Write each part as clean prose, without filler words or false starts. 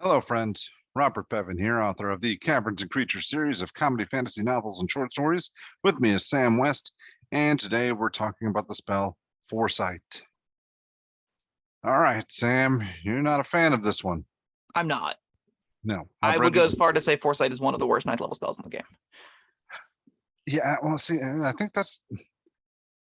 Hello, friends. Robert Bevan here, author of the Caverns and Creatures series of comedy, fantasy novels, and short stories. With me is Sam West, and today we're talking about the spell Foresight. All right, Sam, you're not a fan of this one. I'm not. No. I would go as far to say Foresight is one of the worst 9th level spells in the game. Yeah, well, see, I think that's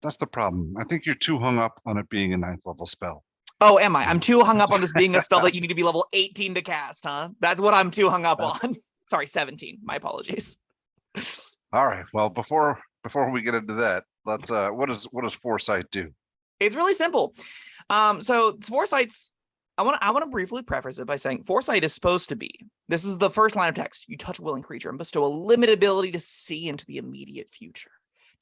the problem. I think you're too hung up on it being a 9th level spell. Oh, am I? I'm too hung up on this being a spell that you need to be level 18 to cast, huh? That's what I'm too hung up on. Sorry, 17. My apologies. All right. Well, before we get into that, let's what does Foresight do? It's really simple. So Foresight's I want to briefly preface it by saying Foresight is supposed to be, this is the first line of text, you touch a willing creature and bestow a limited ability to see into the immediate future.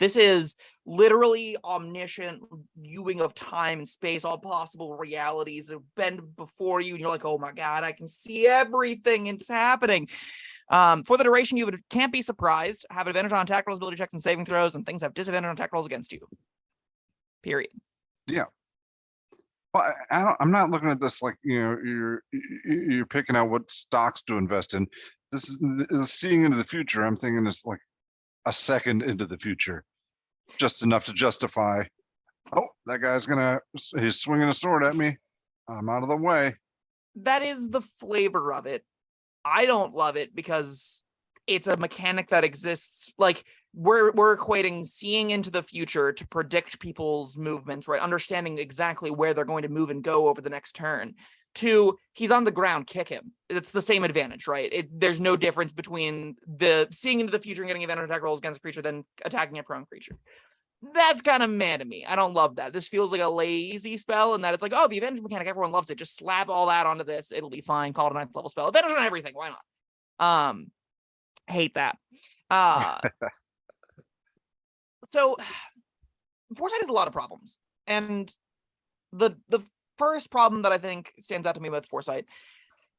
This is literally omniscient viewing of time and space, all possible realities that bend before you, and you're like, oh my god, I can see everything, it's happening. For the duration, you can't be surprised, have advantage on attack rolls, ability checks, and saving throws, and things have disadvantage on attack rolls against you. Period. Yeah. Well, I'm not looking at this like, you're picking out what stocks to invest in. This is seeing into the future. I'm thinking it's like a second into the future, just enough to justify, oh, that guy's he's swinging a sword at me, I'm out of the way. That is the flavor of it. I don't love it because it's a mechanic that exists. Like we're equating seeing into the future to predict people's movements, right? Understanding exactly where they're going to move and go over the next turn. To he's on the ground, kick him. It's the same advantage, right? There's no difference between the seeing into the future and getting advantage attack rolls against a creature than attacking a prone creature. That's kind of mad to me. I don't love that. This feels like a lazy spell, and that it's like, oh, the advantage mechanic, everyone loves it. Just slap all that onto this. It'll be fine. Call it a 9th level spell. Advantage on everything. Why not? Hate that. So Foresight has a lot of problems. And the first problem that I think stands out to me with Foresight,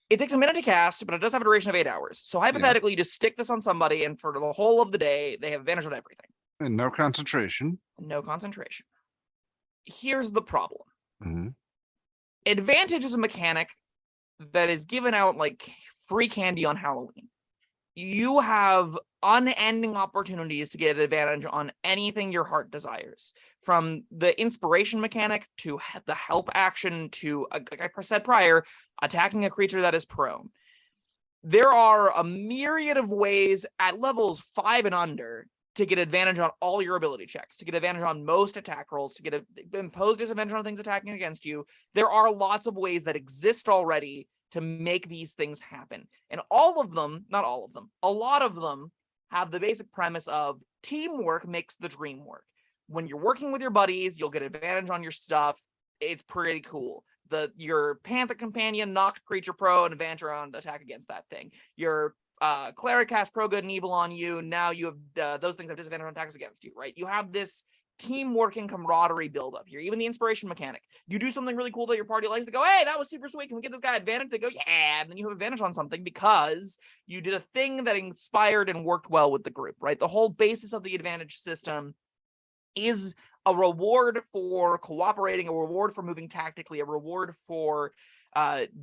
it takes a minute to cast, but it does have a duration of 8 hours. So hypothetically, you just stick this on somebody, and for the whole of the day, they have advantage on everything. And no concentration. No concentration. Here's the problem. Mm-hmm. Advantage is a mechanic that is given out like free candy on Halloween. You have unending opportunities to get advantage on anything your heart desires, from the inspiration mechanic to the help action to, like I said prior, attacking a creature that is prone. There are a myriad of ways at levels 5 and under to get advantage on all your ability checks, to get advantage on most attack rolls, to get imposed disadvantage on things attacking against you. There are lots of ways that exist already to make these things happen. And all of them, not all of them, a lot of them have the basic premise of teamwork makes the dream work. When you're working with your buddies, you'll get advantage on your stuff. It's pretty cool. Your Panther Companion knocked creature pro and advantage on attack against that thing. Your Cleric cast Pro Good and Evil on you. Now you have those things have disadvantage on attacks against you, right? You have this teamwork and camaraderie build up here. Even the inspiration mechanic. You do something really cool that your party likes, to go, hey, that was super sweet. Can we get this guy advantage? They go, yeah. And then you have advantage on something because you did a thing that inspired and worked well with the group, right? The whole basis of the advantage system is a reward for cooperating, a reward for moving tactically, a reward for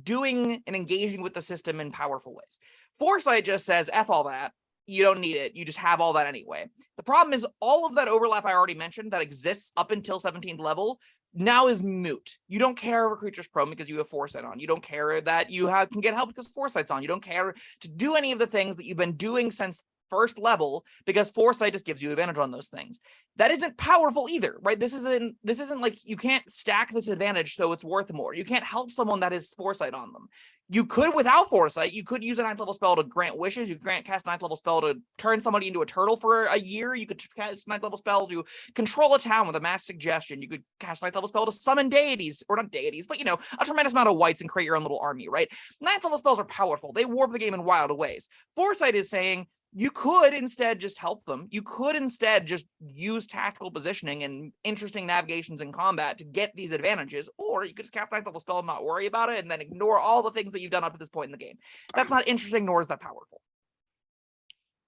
doing and engaging with the system in powerful ways. Foresight just says, F all that. You don't need it. You just have all that anyway. The problem is all of that overlap I already mentioned that exists up until 17th level now is moot. You don't care if a creature's prone because you have Foresight on. You don't care that you can get help because Foresight's on. You don't care to do any of the things that you've been doing since first level because Foresight just gives you advantage on those things. That isn't powerful either, right? This isn't like you can't stack this advantage so it's worth more. You can't help someone that has Foresight on them. You could, without Foresight, you could use a 9th level spell to grant wishes. You could cast a 9th level spell to turn somebody into a turtle for a year. You could cast a 9th level spell to control a town with a mass suggestion. You could cast a 9th level spell to summon deities, or not deities, but, a tremendous amount of whites and create your own little army, right? 9th level spells are powerful. They warp the game in wild ways. Foresight is saying, you could instead just help them. You could instead just use tactical positioning and interesting navigations in combat to get these advantages, or you could just cast 9th level spell and not worry about it and then ignore all the things that you've done up to this point in the game. That's not interesting, nor is that powerful.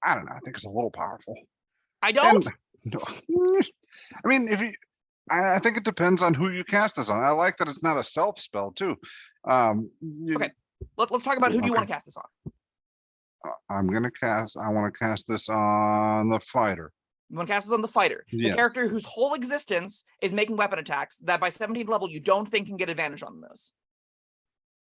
I don't know. I think it's a little powerful. I don't? No. I mean, I think it depends on who you cast this on. I like that it's not a self spell too. Okay. Let's talk about who do you Okay. want to cast this on? I want to cast this on the fighter. You want to cast this on the fighter, the Yes. character whose whole existence is making weapon attacks that by 17th level you don't think can get advantage on those.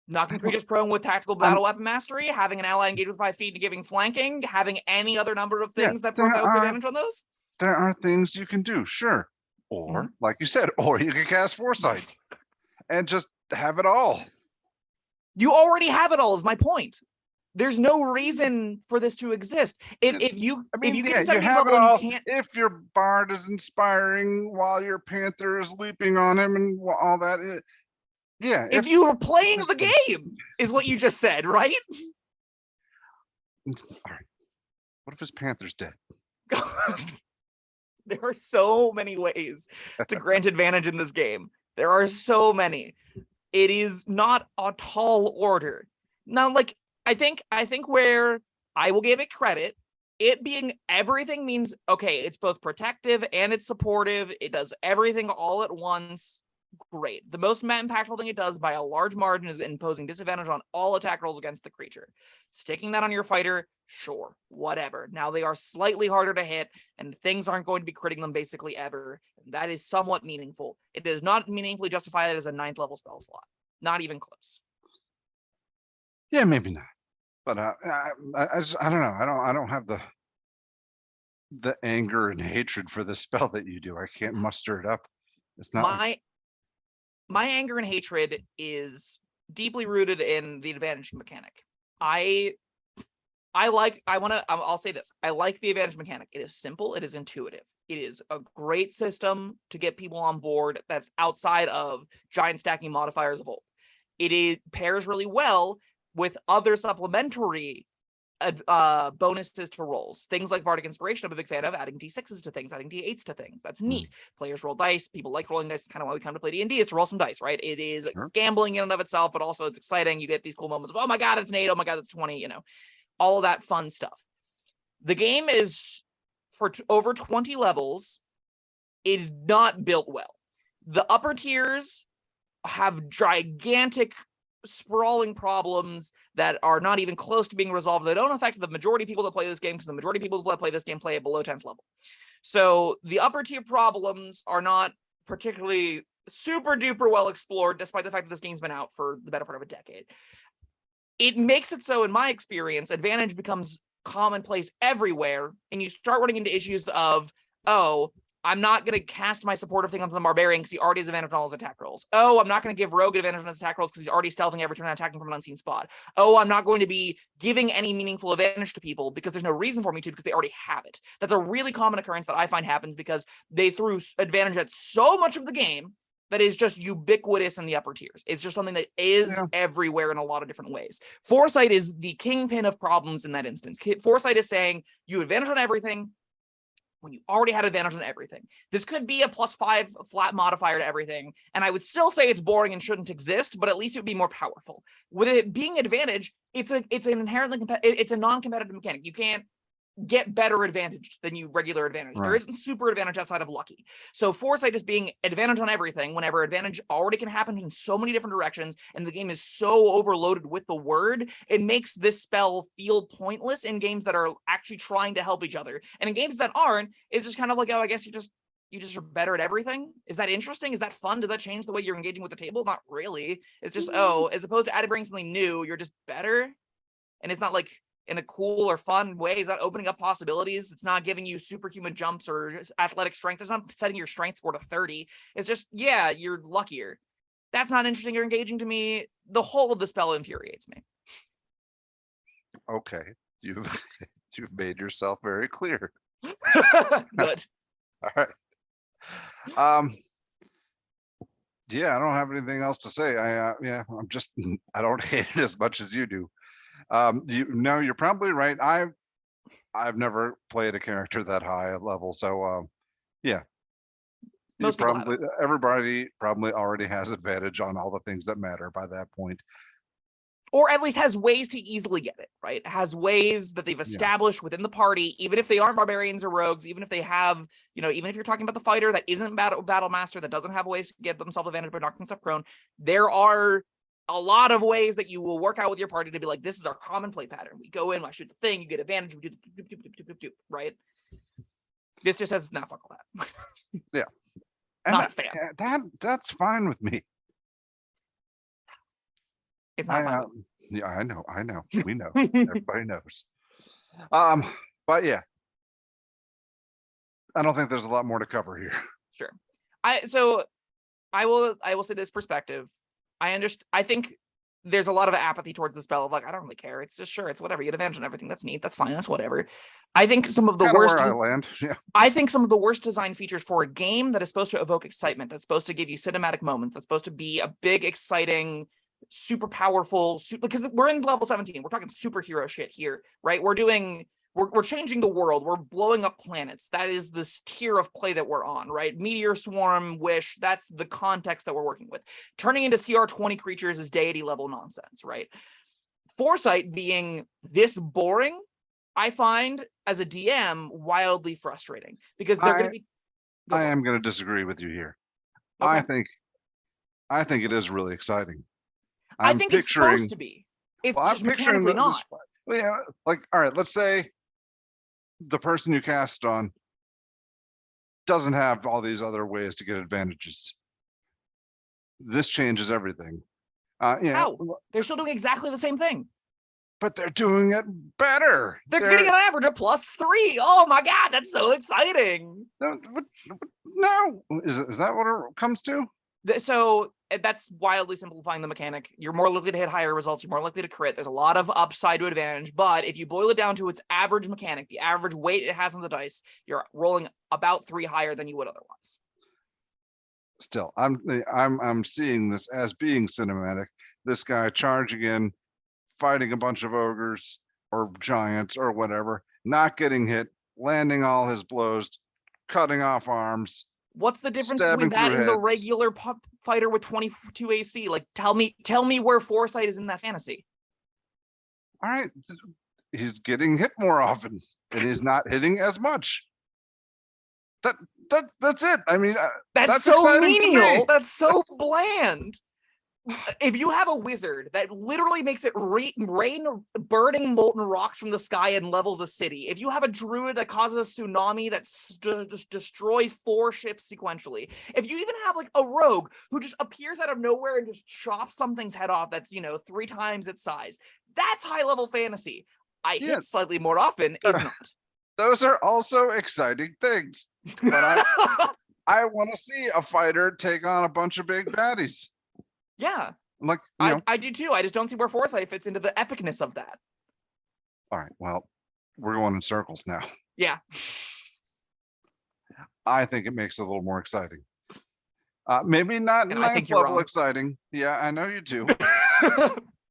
Knocking creatures prone with tactical battle weapon mastery, having an ally engage with 5 feet and giving flanking, having any other number of things that promote advantage on those. There are things you can do, sure. Or, like you said, or you can cast Foresight and just have it all. You already have it all, is my point. There's no reason for this to exist. If you get to 17th level and you can't. If your bard is inspiring while your panther is leaping on him and all that. Yeah. If you were playing the game, is what you just said, right? All right. What if his panther's dead? There are so many ways to grant advantage in this game. There are so many. It is not a tall order. Now, like, I think where I will give it credit, it being everything means, okay, it's both protective and it's supportive. It does everything all at once. Great. The most impactful thing it does by a large margin is imposing disadvantage on all attack rolls against the creature. Sticking that on your fighter, sure, whatever. Now they are slightly harder to hit, and things aren't going to be critting them basically ever. That is somewhat meaningful. It does not meaningfully justify it as a 9th level spell slot. Not even close. Yeah, maybe not. But I don't know. I don't have the anger and hatred for the spell that you do. I can't muster it up. It's not my anger and hatred is deeply rooted in the advantage mechanic. I'll say this. I like the advantage mechanic. It is simple. It is intuitive. It is a great system to get people on board that's outside of giant stacking modifiers of old. It pairs really well with other supplementary bonuses to rolls. Things like Bardic Inspiration, I'm a big fan of, adding D6s to things, adding D8s to things. That's neat. Players roll dice. People like rolling dice. It's kind of why we come to play D&D, is to roll some dice, right? It is gambling in and of itself, but also it's exciting. You get these cool moments of, oh my God, it's an 8. Oh my God, it's 20, all of that fun stuff. The game is, for over 20 levels, it is not built well. The upper tiers have gigantic sprawling problems that are not even close to being resolved. They don't affect the majority of people that play this game, because the majority of people that play this game play it below 10th level. So the upper tier problems are not particularly super duper well explored, despite the fact that this game's been out for the better part of a decade. It makes it so, in my experience, advantage becomes commonplace everywhere, and you start running into issues of, oh, I'm not going to cast my supportive thing on the Barbarian because he already has advantage on all his attack rolls. Oh, I'm not going to give Rogue advantage on his attack rolls because he's already stealthing every turn and attacking from an unseen spot. Oh, I'm not going to be giving any meaningful advantage to people because there's no reason for me to, because they already have it. That's a really common occurrence that I find happens because they threw advantage at so much of the game that is just ubiquitous in the upper tiers. It's just something that is everywhere in a lot of different ways. Foresight is the kingpin of problems in that instance. Foresight is saying you advantage on everything when you already had advantage on everything. This could be a +5 flat modifier to everything, and I would still say it's boring and shouldn't exist, but at least it would be more powerful. With it being advantage, it's an inherently it's a non-competitive mechanic. You can't get better advantage than you regular advantage. There isn't super advantage outside of lucky. So Foresight is being advantage on everything whenever advantage already can happen in so many different directions, and the game is so overloaded with the word, it makes this spell feel pointless in games that are actually trying to help each other. And in games that aren't, it's just kind of like, oh, I guess you just are better at everything. Is that interesting? Is that fun? Does that change the way you're engaging with the table? Not really. It's just, oh, as opposed to bringing something new, you're just better. And it's not like in a cool or fun way. It's not opening up possibilities. It's not giving you superhuman jumps or athletic strength. It's not setting your strength score to 30. It's just, yeah, you're luckier. That's not interesting or engaging to me. The whole of the spell infuriates me. Okay. You've made yourself very clear. Good. All right. Yeah, I don't have anything else to say. I don't hate it as much as you do. You're probably right. I've never played a character that high a level, so yeah. Most people everybody probably already has advantage on all the things that matter by that point. Or at least has ways to easily get it, right? Has ways that they've established within the party, even if they aren't barbarians or rogues, even if they have, even if you're talking about the fighter that isn't battle master, that doesn't have ways to get themselves advantage by knocking stuff prone, there are a lot of ways that you will work out with your party to be like, this is our common play pattern. We go in, I shoot the thing, you get advantage, we do the right? This just says, nah, fuck all that. Yeah. And Not a fan. That's fine with me. It's not fine with me. Yeah, I know. We know. Everybody knows. But yeah. I don't think there's a lot more to cover here. Sure. I will say this perspective. I think there's a lot of apathy towards the spell of like, I don't really care. It's just sure, it's whatever. You get advantage on everything. That's neat. That's fine. That's whatever. I think some of the worst. Where I land. Yeah. I think some of the worst design features for a game that is supposed to evoke excitement, that's supposed to give you cinematic moments, that's supposed to be a big, exciting, super powerful, because we're in level 17. We're talking superhero shit here, right? We're changing the world. We're blowing up planets. That is this tier of play that we're on, right? Meteor Swarm, Wish, that's the context that we're working with. Turning into CR20 creatures is deity level nonsense, right? Foresight being this boring, I find as a DM wildly frustrating because they're going to be. I am going to disagree with you here. Okay. I think it is really exciting. I think it's supposed to be. It's just mechanically not. Well, yeah, like, all right, let's say the person you cast on doesn't have all these other ways to get advantages. This changes everything. How? They're still doing exactly the same thing. But they're doing it better. They're getting an average of +3. Oh my God, that's so exciting. No, is that what it comes to? So that's wildly simplifying the mechanic. You're more likely to hit higher results. You're more likely to crit. There's a lot of upside to advantage. But if you boil it down to its average mechanic, the average weight it has on the dice, you're rolling about 3 higher than you would otherwise. Still, I'm seeing this as being cinematic. This guy charging in, fighting a bunch of ogres or giants or whatever, not getting hit, landing all his blows, cutting off arms. What's the difference between that and the regular fighter with 22 AC? Like, tell me where Foresight is in that fantasy. All right, he's getting hit more often, and he's not hitting as much. That's it. I mean, that's so menial. That's so bland. If you have a wizard that literally makes it rain burning molten rocks from the sky and levels a city, if you have a druid that causes a tsunami that just destroys 4 ships sequentially, if you even have like a rogue who just appears out of nowhere and just chops something's head off that's 3 times its size, that's high level fantasy. I hit slightly more often is not. Those are also exciting things, but I want to see a fighter take on a bunch of big baddies. Yeah, like I do too. I just don't see where Foresight fits into the epicness of that. All right, well, we're going in circles now. Yeah, I think it makes it a little more exciting. Maybe not ninth level exciting. Yeah, I know you do.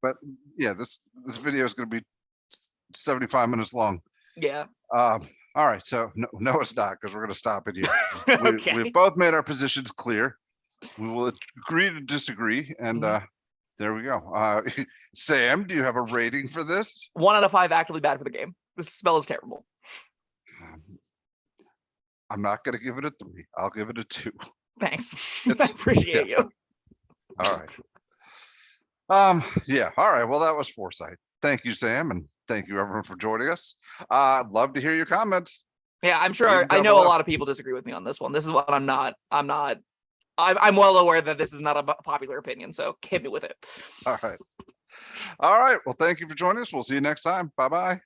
But yeah, this video is going to be 75 minutes long. Yeah. All right, so no, it's not, because we're going to stop it here. Okay. We've both made our positions clear. We will agree to disagree, and there we go. Sam, do you have a rating for this? 1 out of 5, actively bad for the game. This spell is terrible. I'm not going to give it a 3. I'll give it a 2. Thanks. I appreciate you. All right. Yeah. All right. Well, that was Foresight. Thank you, Sam, and thank you everyone for joining us. I'd love to hear your comments. Yeah, I'm sure. I know a lot of people disagree with me on this one. This is what I'm not. I'm well aware that this is not a popular opinion, so hit me with it. All right. All right. Well, thank you for joining us. We'll see you next time. Bye-bye.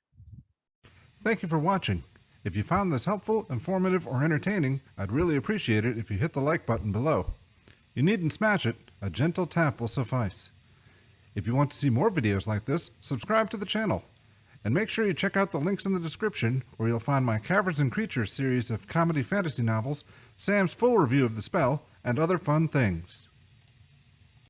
Thank you for watching. If you found this helpful, informative, or entertaining, I'd really appreciate it if you hit the like button below. You needn't smash it. A gentle tap will suffice. If you want to see more videos like this, subscribe to the channel. And make sure you check out the links in the description, where you'll find my Caverns and Creatures series of comedy fantasy novels, Sam's full review of the spell, and other fun things.